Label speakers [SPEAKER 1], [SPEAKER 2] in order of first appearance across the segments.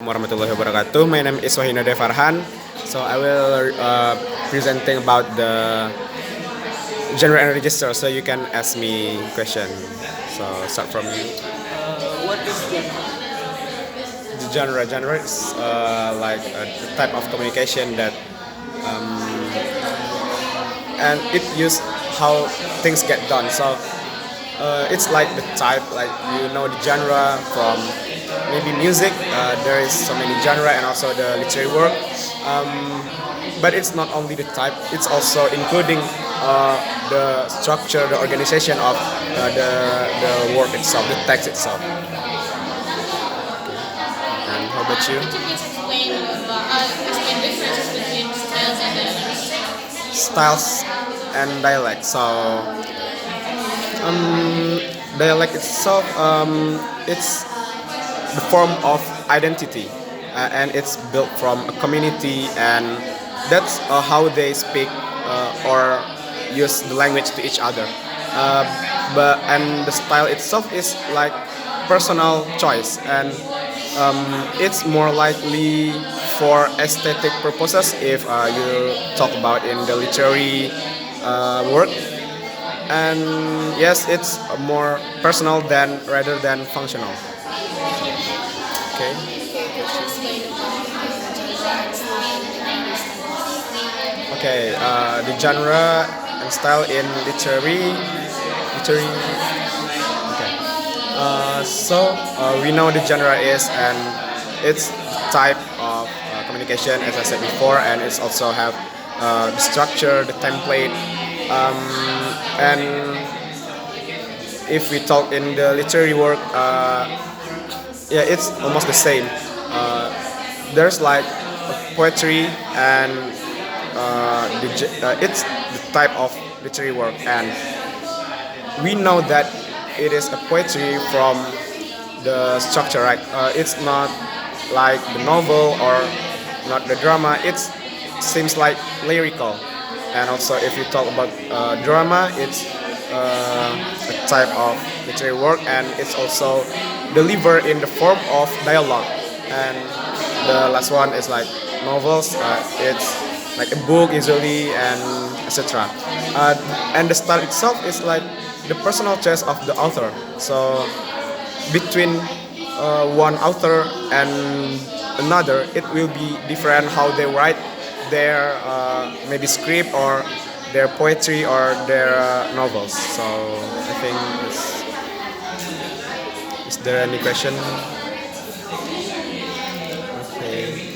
[SPEAKER 1] warahmatullahi wabarakatuh. My name is Wahinode Farhan. So I will presenting about the genre and register. So you can ask me question. So start from you.
[SPEAKER 2] What is the
[SPEAKER 1] The genre is like a type of communication that and it use how things get done. So it's like the type, like the genre from maybe music. There is so many genre and also the literary work. But it's not only the type; it's also including the structure, the organization of the work itself, the text itself. And how about you?
[SPEAKER 3] Could you please explain differences between styles and dialects?
[SPEAKER 1] Styles and dialect. So dialect itself, it's the form of identity, and it's built from a community, and that's how they speak or use the language to each other. Uh, and the style itself is like personal choice, and it's more likely for aesthetic purposes if you talk about in the literary work. And yes, it's more personal than rather than functional. Okay.
[SPEAKER 3] Okay, could you explain about genre and style in English?
[SPEAKER 1] Okay, the genre and style in literary. Okay. We know the genre is, and it's type of communication as I said before, and it's also have the structure, the template, and if we talk in the literary work, yeah, it's almost the same. Uh, there's like a poetry and it's the type of literary work, and we know that it is a poetry from the structure, right? It's not like the novel or not the drama. It seems like lyrical, and also if you talk about drama, it's a type of literary work, and it's also delivered in the form of dialogue. And the last one is like novels. It's like a book usually, and etc. And the style itself is like the personal choice of the author. So between one author and another, it will be different how they write their maybe script or their poetry or their novels. So I think is there any question? Okay.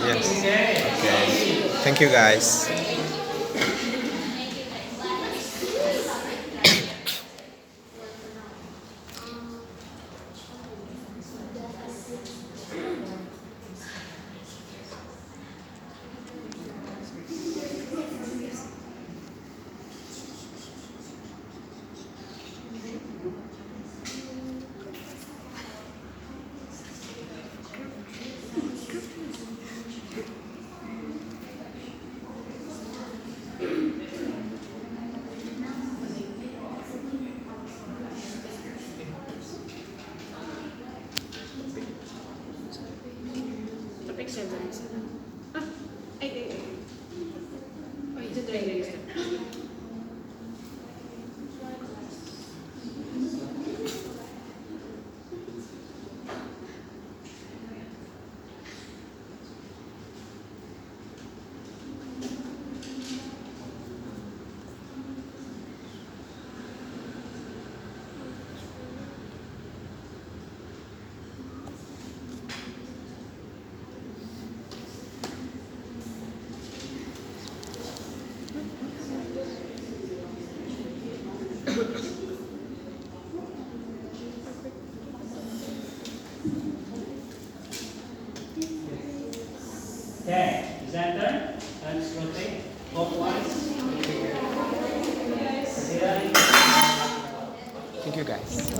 [SPEAKER 1] Yes. Okay. Thank you guys.
[SPEAKER 3] Topik saya dari sana. Ah, Oh, itu dari sana.
[SPEAKER 2] Okay, presenter, let's rotate clockwise.
[SPEAKER 1] Thank you guys.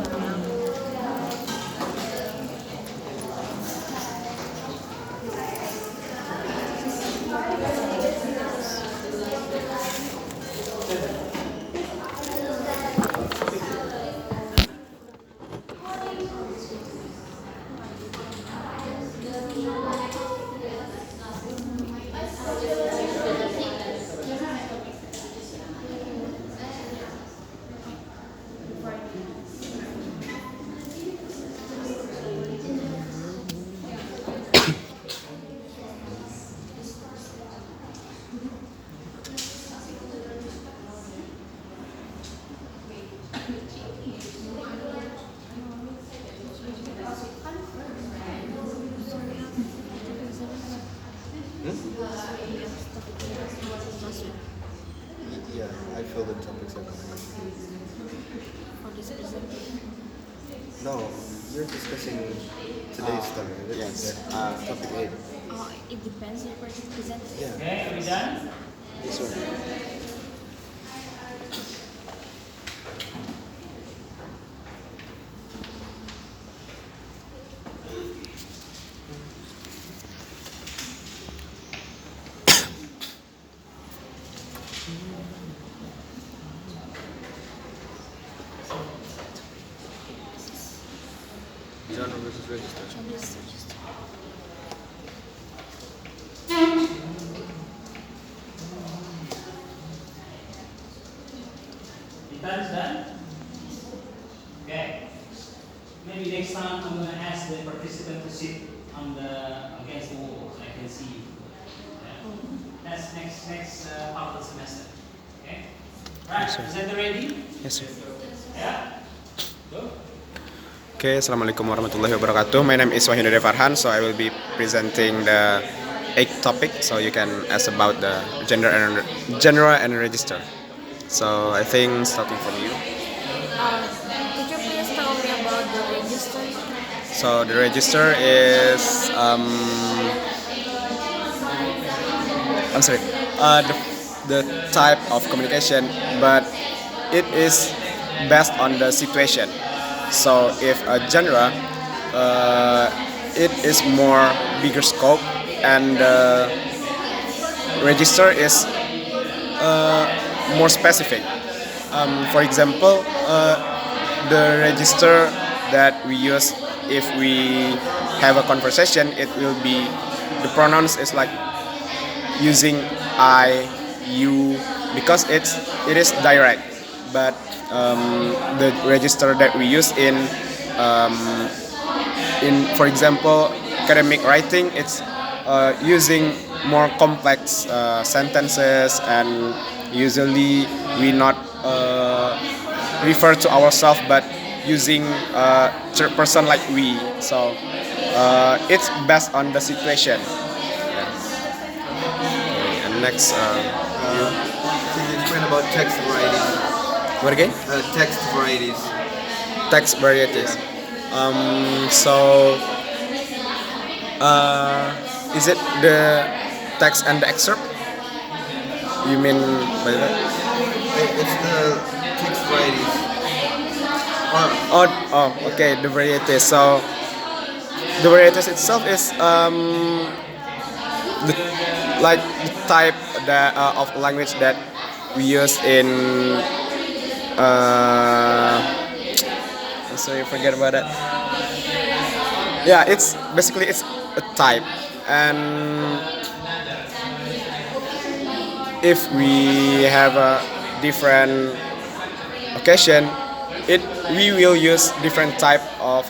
[SPEAKER 4] Yeah, I feel the topics are coming.
[SPEAKER 3] For this presentation.
[SPEAKER 4] No, you're discussing today's topic.
[SPEAKER 1] Yes.
[SPEAKER 4] Topic 8.
[SPEAKER 3] It depends on the person presenting.
[SPEAKER 4] Yeah.
[SPEAKER 2] Okay, are we done?
[SPEAKER 4] This one. Genre versus register.
[SPEAKER 2] Is done? Okay. Maybe next time I'm gonna ask the participant to sit on the against the wall so I can see you. Yeah. That's next part of the semester. Okay? Right, is that ready?
[SPEAKER 1] Yes, sir.
[SPEAKER 2] Yeah? Go.
[SPEAKER 1] Okay, Assalamualaikum warahmatullahi wabarakatuh. My name is Wahyudade Farhan, so I will be presenting the eighth topic. So you can ask about the genre and register. So I think starting from you.
[SPEAKER 3] Could you please tell me about the register?
[SPEAKER 1] So the register is I'm sorry, the type of communication, but it is based on the situation. So if a genre, it is more bigger scope, and register is more specific. For example, the register that we use if we have a conversation, it will be the pronouns is like using I, you, because it is direct. But the register that we use in for example academic writing, it's using more complex sentences, and usually we not refer to ourselves but using third person like we. So it's based on the situation. Yeah. Okay, and next
[SPEAKER 4] Can you explain about text varieties?
[SPEAKER 1] what again?
[SPEAKER 4] Text varieties.
[SPEAKER 1] Text varieties. So is it the text and the excerpt? You mean by that?
[SPEAKER 4] It's the text varieties.
[SPEAKER 1] Okay, the varieties. So the varieties itself is the like the type that of language that we use in. I'm sorry, forget about that. Yeah, it's basically it's a type, and if we have a different occasion, we will use different type of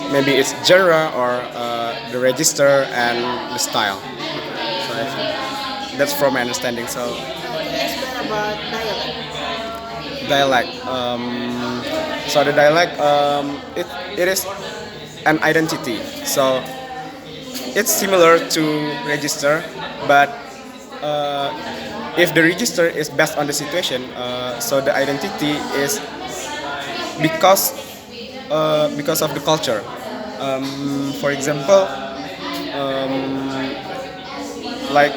[SPEAKER 1] maybe it's genre or the register and the style. So that's from my understanding. So
[SPEAKER 3] Can you explain about dialect?
[SPEAKER 1] dialect. So the dialect, it is an identity. So it's similar to register, but if the register is based on the situation, so the identity is because of the culture. For example, like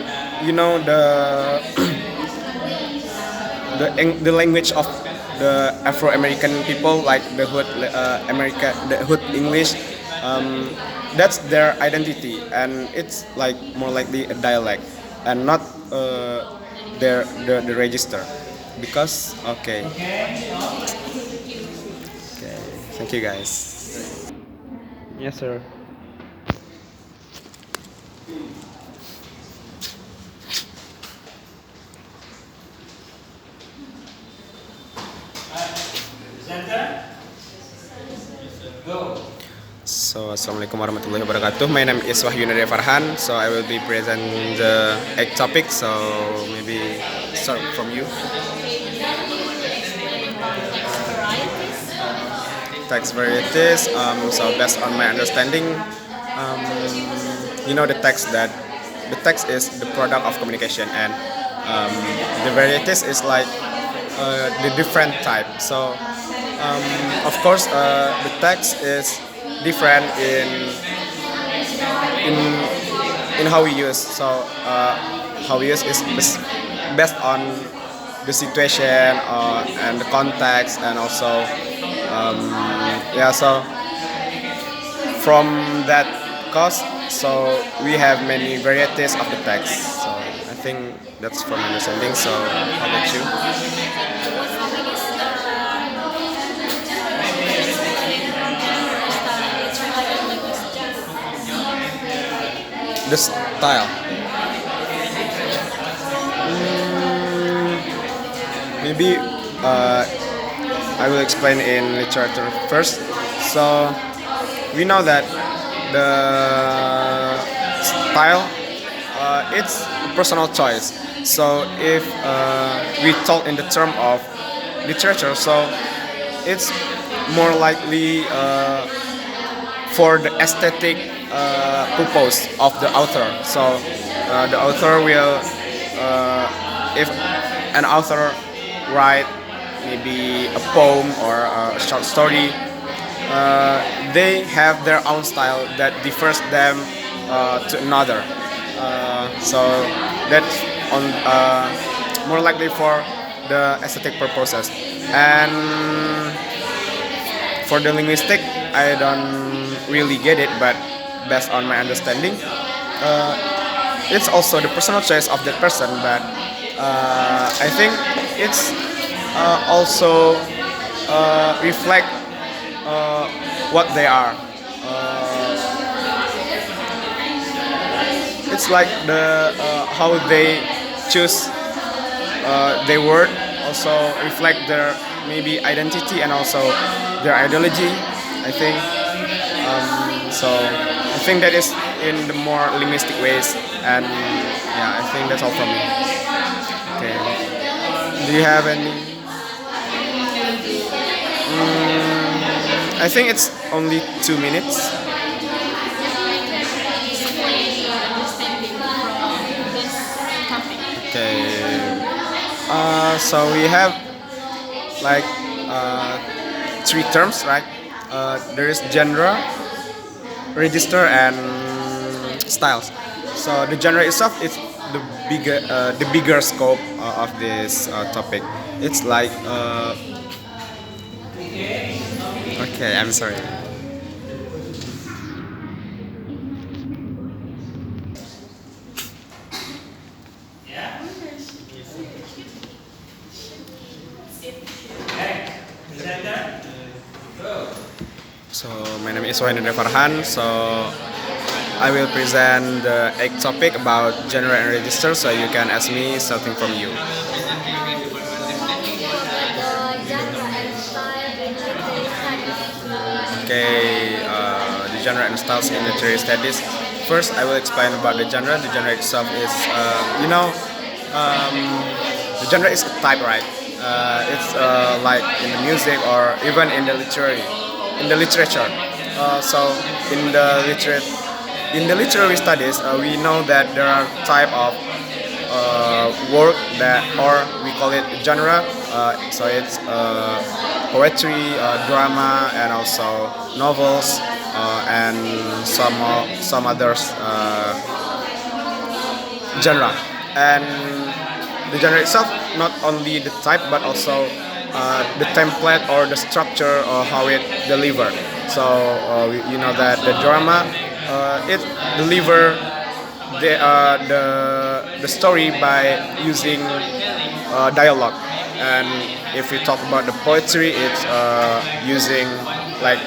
[SPEAKER 1] the language of the Afro-American people, like the hood the hood English. That's their identity, and it's like more likely a dialect, and not the register because okay.
[SPEAKER 2] Okay,
[SPEAKER 1] Okay, thank you guys. Yes, sir.
[SPEAKER 2] presenter, go.
[SPEAKER 1] So, Assalamualaikum warahmatullahi wabarakatuh. My name is Wahyunade Farhan. So, I will be present the 8 topic. So, maybe start from you. Text varieties. So, based on my understanding, um, the text is the product of communication, and um, the varieties is like the different type. So, of course, the text is different in in how we use. So how we use is based on the situation and the context, and also yeah. So from that cause, so we have many varieties of the text. So I think that's from my understanding. So how about you? The style. Maybe I will explain in literature first. So we know that the style it's a personal choice. So if we talk in the term of literature, so it's more likely for the aesthetic purpose of the author. So the author will, if an author write maybe a poem or a short story, they have their own style that differs them to another. So that's on more likely for the aesthetic purposes. And for the linguistic, I don't really get it, but based on my understanding, it's also the personal choice of that person. But I think it's also reflect what they are. It's like the how they choose their word also reflect their maybe identity and also their ideology. I think so. I think that is in the more linguistic ways, and yeah, I think that's all from me. Okay. Do you have any? I think it's only 2 minutes. Okay. So we have like three terms, right? There is genre, register, and styles. So the genre itself is the bigger scope of this topic. It's like okay, I'm sorry.
[SPEAKER 2] Yeah. Okay, presenter, go.
[SPEAKER 1] So my name is Wahyunade Farhan. So I will present the 8 topic about genre and register. So you can ask me something from you. Okay, the genre and styles in literary studies. First, I will explain about the genre. The genre itself is, um, the genre is a type, right? It's like in the music or even in the literature. So in the literary studies, we know that there are type of work that, or we call it genre. So it's poetry, drama, and also novels, and some others genre. And the genre itself, not only the type but also the template or the structure or how it delivered. So you know that the drama it deliver the the story by using dialogue. And if we talk about the poetry, it's using like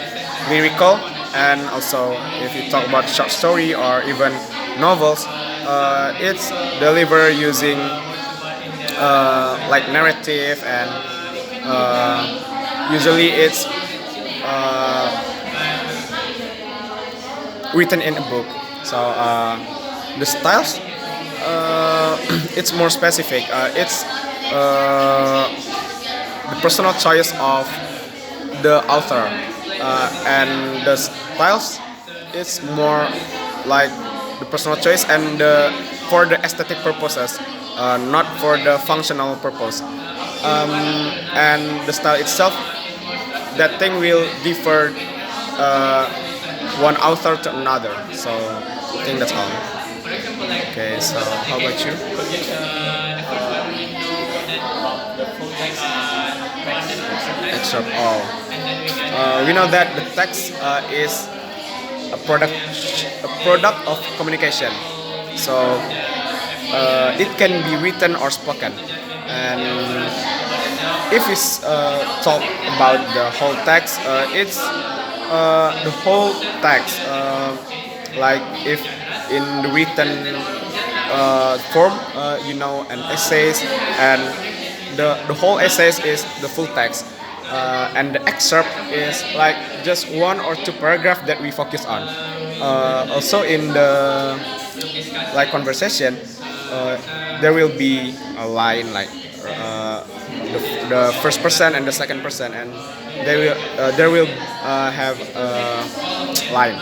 [SPEAKER 1] lyrical. And also, if you talk about short story or even novels, it's delivered using like narrative, and usually it's written in a book. So the styles, it's more specific. It's the personal choice of the author, and the styles, it's more like the personal choice and for the aesthetic purposes, not for the functional purpose. And the style itself, that thing will differ uh, one author to another. So I think that's all. Okay, so how about you? Excerpt all. We know that the text is a product of communication. So it can be written or spoken. And if we talk about the whole text, it's the whole text. Like if in the written form, an essays, and the whole essays is the full text. And the excerpt is like just one or two paragraph that we focus on. Also in the like conversation, there will be a line like the first person and the second person, and there will have a line.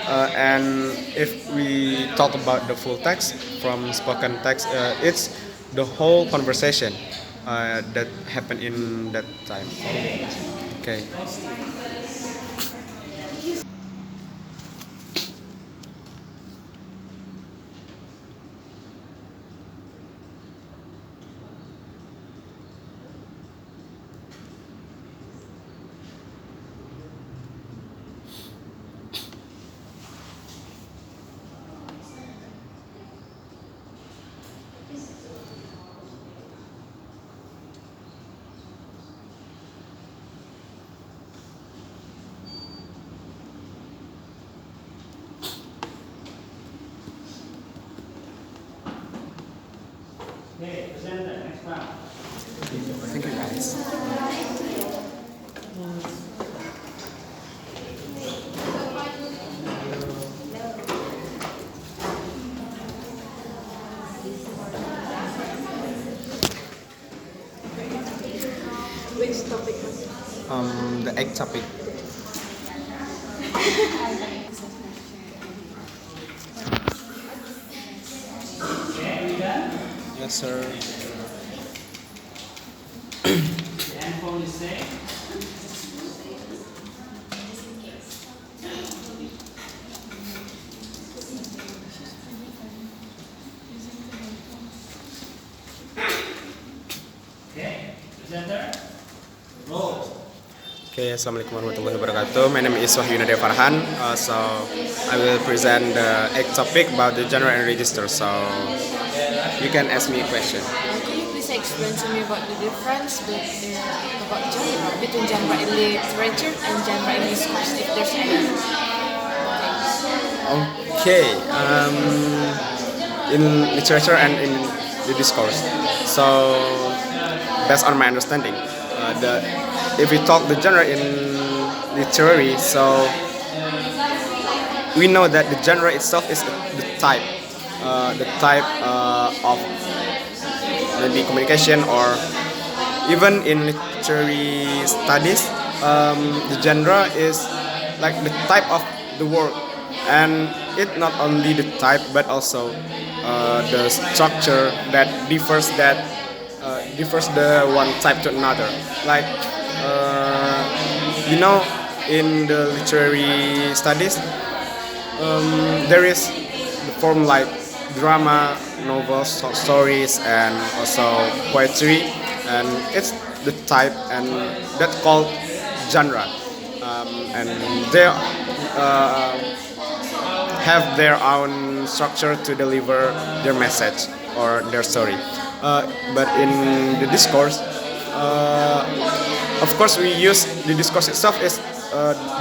[SPEAKER 1] And if we talk about the full text from spoken text, it's the whole conversation that happened in that time. Okay.
[SPEAKER 2] Okay, presenter, next round.
[SPEAKER 1] Thank you, guys.
[SPEAKER 3] Which topic?
[SPEAKER 1] The egg topic.
[SPEAKER 2] Okay, we done?
[SPEAKER 1] Yes, sir.
[SPEAKER 2] The handphone is safe. Okay, presenter, roll.
[SPEAKER 1] Okay, assalamualaikum warahmatullahi wabarakatuh. My name is Wahyu Nadia Farhan. So I will present the egg topic about the genre and register. So you can ask me a question.
[SPEAKER 3] Could you please explain to me about the difference about genre between genre in literature and genre in discourse, if there's any?
[SPEAKER 1] Okay, in literature and in the discourse. So based on my understanding, if we talk the genre in literary, so we know that the genre itself is the type of maybe communication, or even in literary studies, the genre is like the type of the work, and it not only the type but also the structure that differs the one type to another. Like in the literary studies, there is the form like drama, novels, short stories, and also poetry, and it's the type and that called genre, and they have their own structure to deliver their message. or their story. But in the discourse, of course, we use the discourse itself as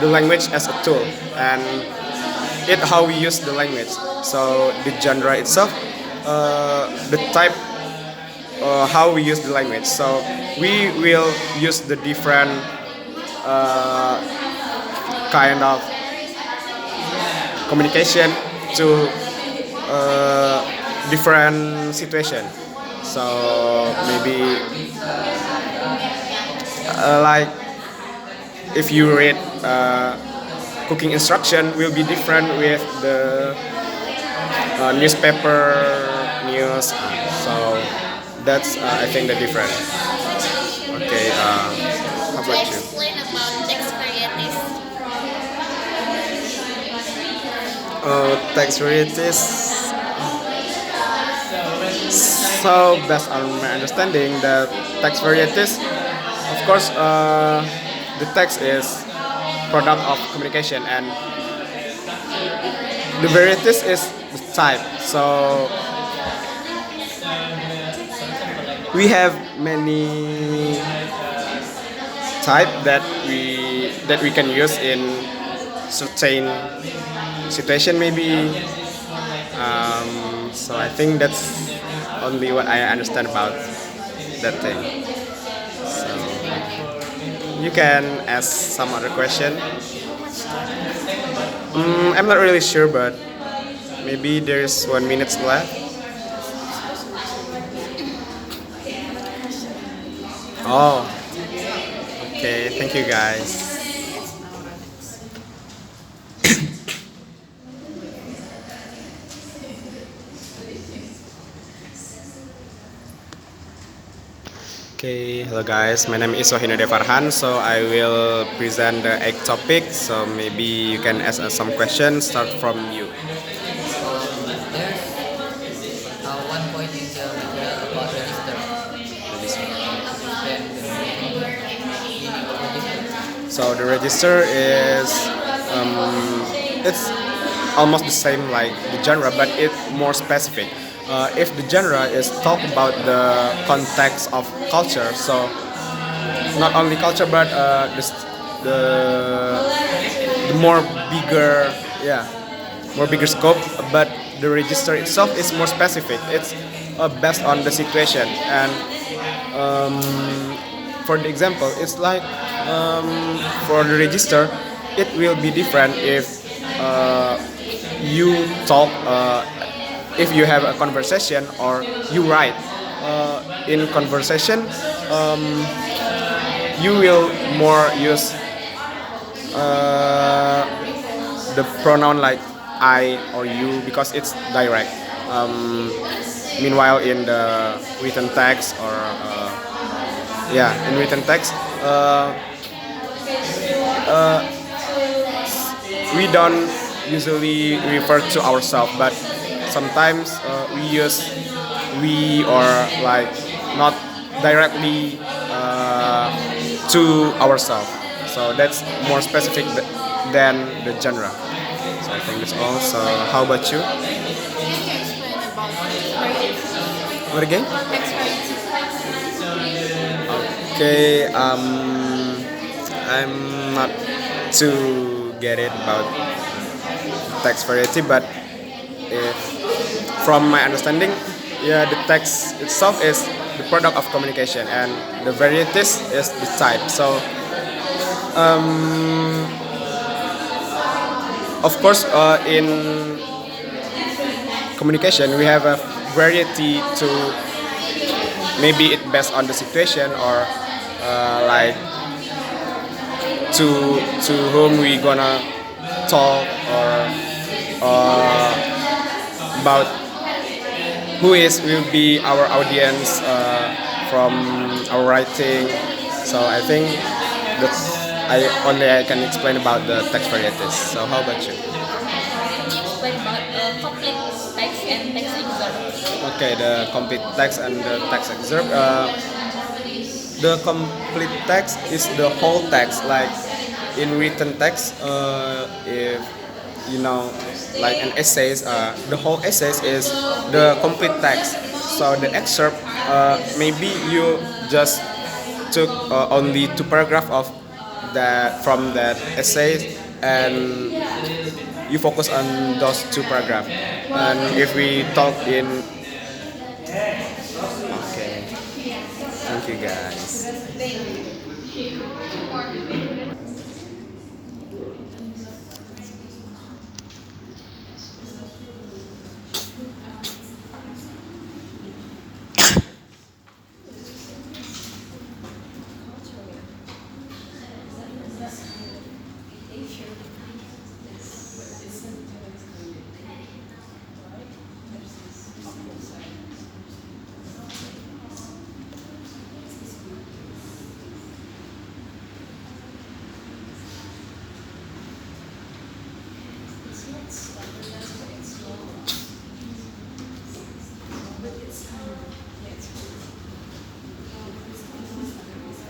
[SPEAKER 1] the language as a tool, and it how we use the language. So the genre itself, the type, how we use the language. So we will use the different uh, kind of communication to different situation. So maybe like if you read cooking instruction will be different with the newspaper news. So that's I think the difference. Okay, how
[SPEAKER 5] To
[SPEAKER 1] about you?
[SPEAKER 5] explain about text varieties,
[SPEAKER 1] Text varieties. So based on my understanding, the text varieties, of course, the text is product of communication, and the varieties is the type. So we have many type that we can use in certain situation maybe. So I think that's only what I understand about that thing. So you can ask some other question. I'm not really sure, but maybe there's 1 minute left. Oh, okay. Thank you, guys. Okay, hello guys. My name is Wahinode Farhan. So I will present the eight topic. So maybe you can ask some questions. Start from you.
[SPEAKER 6] There's one point in the material about register. Then the meaning of register.
[SPEAKER 1] So the register is it's almost the same like the genre, but it's more specific. If the genre is talk about the context of culture, so not only culture but the more bigger, yeah, more bigger scope. But the register itself is more specific. It's based on the situation, and um, for the example, it's like for the register, it will be different if you talk, if you have a conversation or you write. In conversation, um, you will more use the pronoun like I or you because it's direct. Meanwhile, in the written text or yeah, in written text, we don't usually refer to ourselves, but sometimes we use we or like not directly to ourselves. So that's more specific than the genre. So I think that's all. So how about you?
[SPEAKER 3] Can you explain about text varieties?
[SPEAKER 1] What again?
[SPEAKER 3] Text varieties.
[SPEAKER 1] Okay, I'm not too get it about text variety, but if from my understanding, yeah, the text itself is the product of communication, and the varieties is the type. So, of course, in communication, we have a variety to maybe it based on the situation or like to whom we gonna talk or about who is will be our audience from our writing. So I think that's I can explain about the text varieties. So how about you?
[SPEAKER 5] can you explain about complete text and text excerpt?
[SPEAKER 1] Okay, the complete text and the text excerpt. The complete text is the whole text. Like in written text, if you know, like an essays, the whole essays is the complete text. So the excerpt, maybe you just took only two paragraphs of that from that essay, and you focus on those two paragraphs. And if we talk in, okay, thank you guys.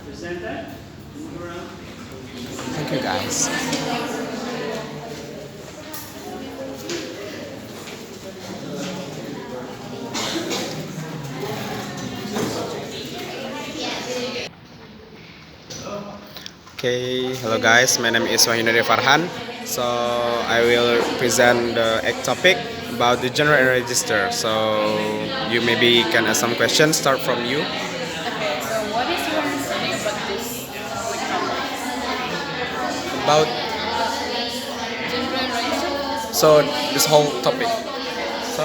[SPEAKER 2] Presenter, move around.
[SPEAKER 1] Thank you guys. Okay, hello guys. My name is Wahyunari Farhan. So I will present the topic about the genre and register. So you maybe can ask some questions. Start from you.
[SPEAKER 5] Okay, so what is your understanding about this
[SPEAKER 1] About
[SPEAKER 5] genre and register?
[SPEAKER 1] so this whole topic. So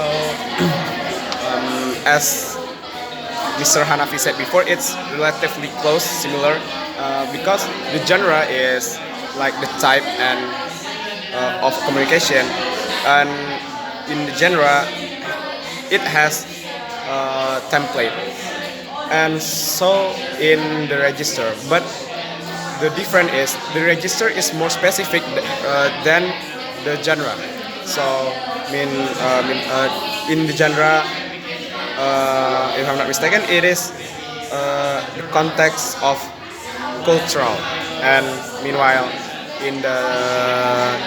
[SPEAKER 1] as Mr. Hanafi said before, it's relatively close, similar, because the genre is like the type and of communication, and in the genre, it has a template, and so in the register. But the difference is the register is more specific than the genre. So, in the genre, if I'm not mistaken, it is the context of cultural, and meanwhile, in the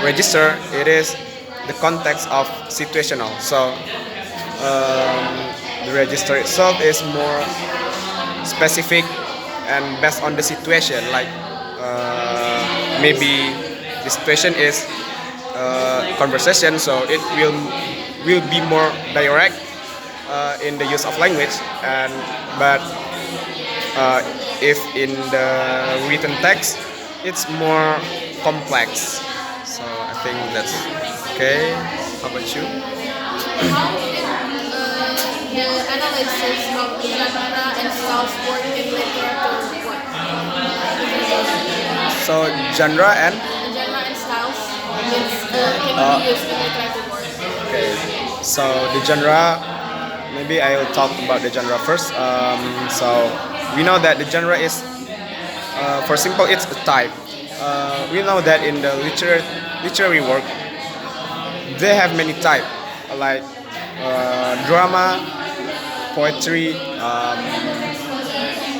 [SPEAKER 1] register, it is the context of situational. So, the register itself is more specific and based on the situation. Like maybe the situation is conversation, so it will be more direct in the use of language, and but if in the written text it's more complex. So I think that's okay. How about you?
[SPEAKER 3] How the analysis of genre and styles work in literature work?
[SPEAKER 1] So genre and
[SPEAKER 3] Genre and styles can be used in literature work.
[SPEAKER 1] okay. So the genre, maybe I will talk about the genre first. So we know that the genre is, for simple, it's a type. We know that in the literary work, they have many type, like drama, poetry,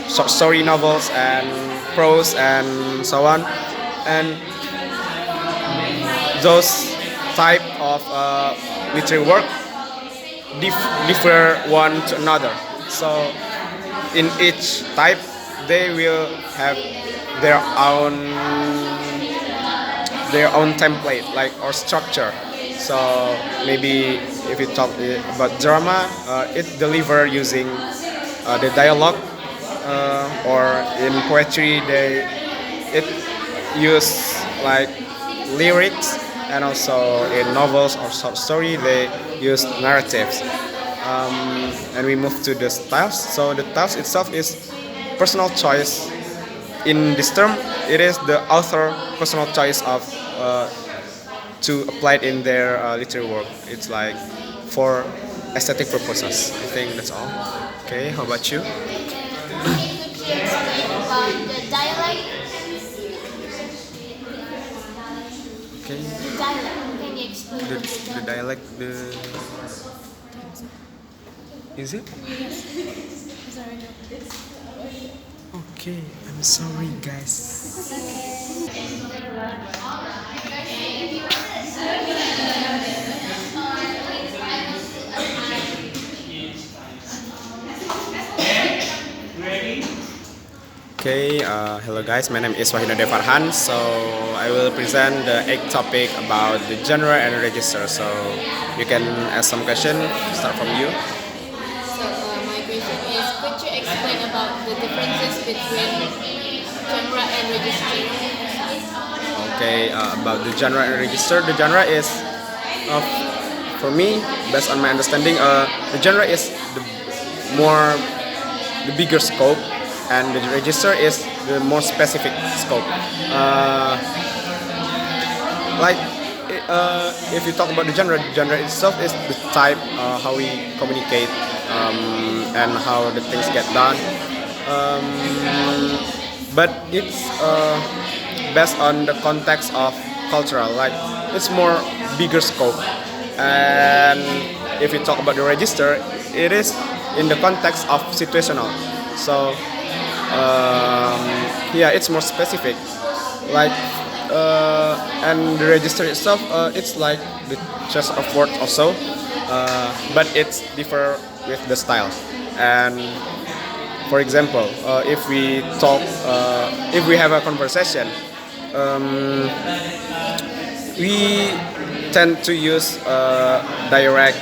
[SPEAKER 1] short story novels, and prose, and so on. And those type of literary work differ one to another. So in each type, they will have their own template, like, or structure. So maybe if you talk about drama, it deliver using the dialogue, or in poetry it use like lyrics, and also in novels or short story they use narratives. And we move to the styles. So the styles itself is personal choice. In this term, it is the author personal choice of to apply it in their literary work. It's like for aesthetic purposes. I think that's all. Okay, how about you?
[SPEAKER 5] Can you please explain about the dialect?
[SPEAKER 1] Okay,
[SPEAKER 5] The dialect. Can you explain
[SPEAKER 1] the dialect, the is it? Okay, I'm sorry, guys. Okay, hello guys, my name is Wahina Devarhan. So I will present the eighth topic about the genre and register. So you can ask some question, start from you.
[SPEAKER 3] So my question is, could you explain about the differences between genre and register?
[SPEAKER 1] Okay, about the genre and register. The genre is, uh, for me, based on my understanding, the genre is the bigger scope, and the register is the more specific scope. Uh, like if you talk about the genre itself is the type, how we communicate, and how the things get done. But it's based on the context of cultural, like it's more bigger scope. And if you talk about the register, it is in the context of situational. So yeah, it's more specific, like and the register itself, it's like the chess of words also, but it's differ with the style. And for example, if we have a conversation, we tend to use direct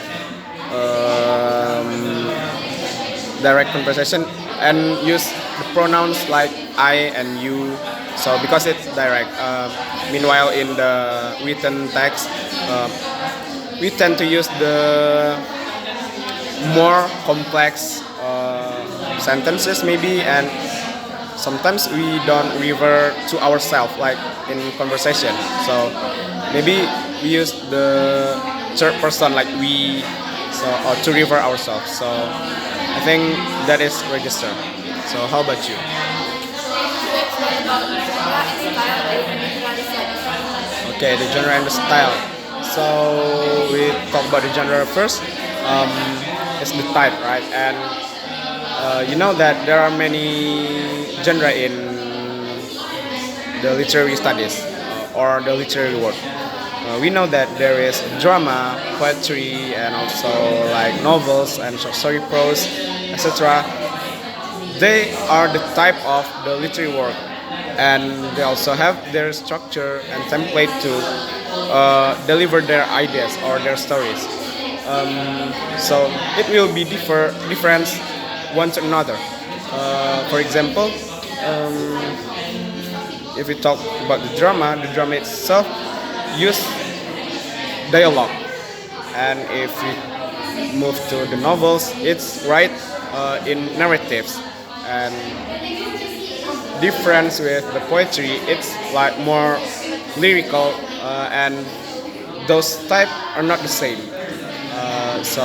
[SPEAKER 1] conversation and use the pronouns like I and you. So because it's direct. Meanwhile, in the written text, we tend to use the more complex sentences maybe, and sometimes we don't refer to ourselves like in conversation. So maybe we use the third person like we, so or to refer ourselves. So I think that is register. So how about you?
[SPEAKER 3] Could you explain about genre and style and what is that?
[SPEAKER 1] Okay, the genre and the style. So we talk about the genre first. It's the type, right? And you know that there are many genre in the literary studies, or the literary work. We know that there is drama, poetry, and also like novels and short story prose, etc. They are the type of the literary work, and they also have their structure and template to deliver their ideas or their stories. So it will be different one to another. For example, if we talk about the drama itself use dialogue, and if we move to the novels, it's right in narratives. And difference with the poetry, it's like more lyrical, and those type are not the same. So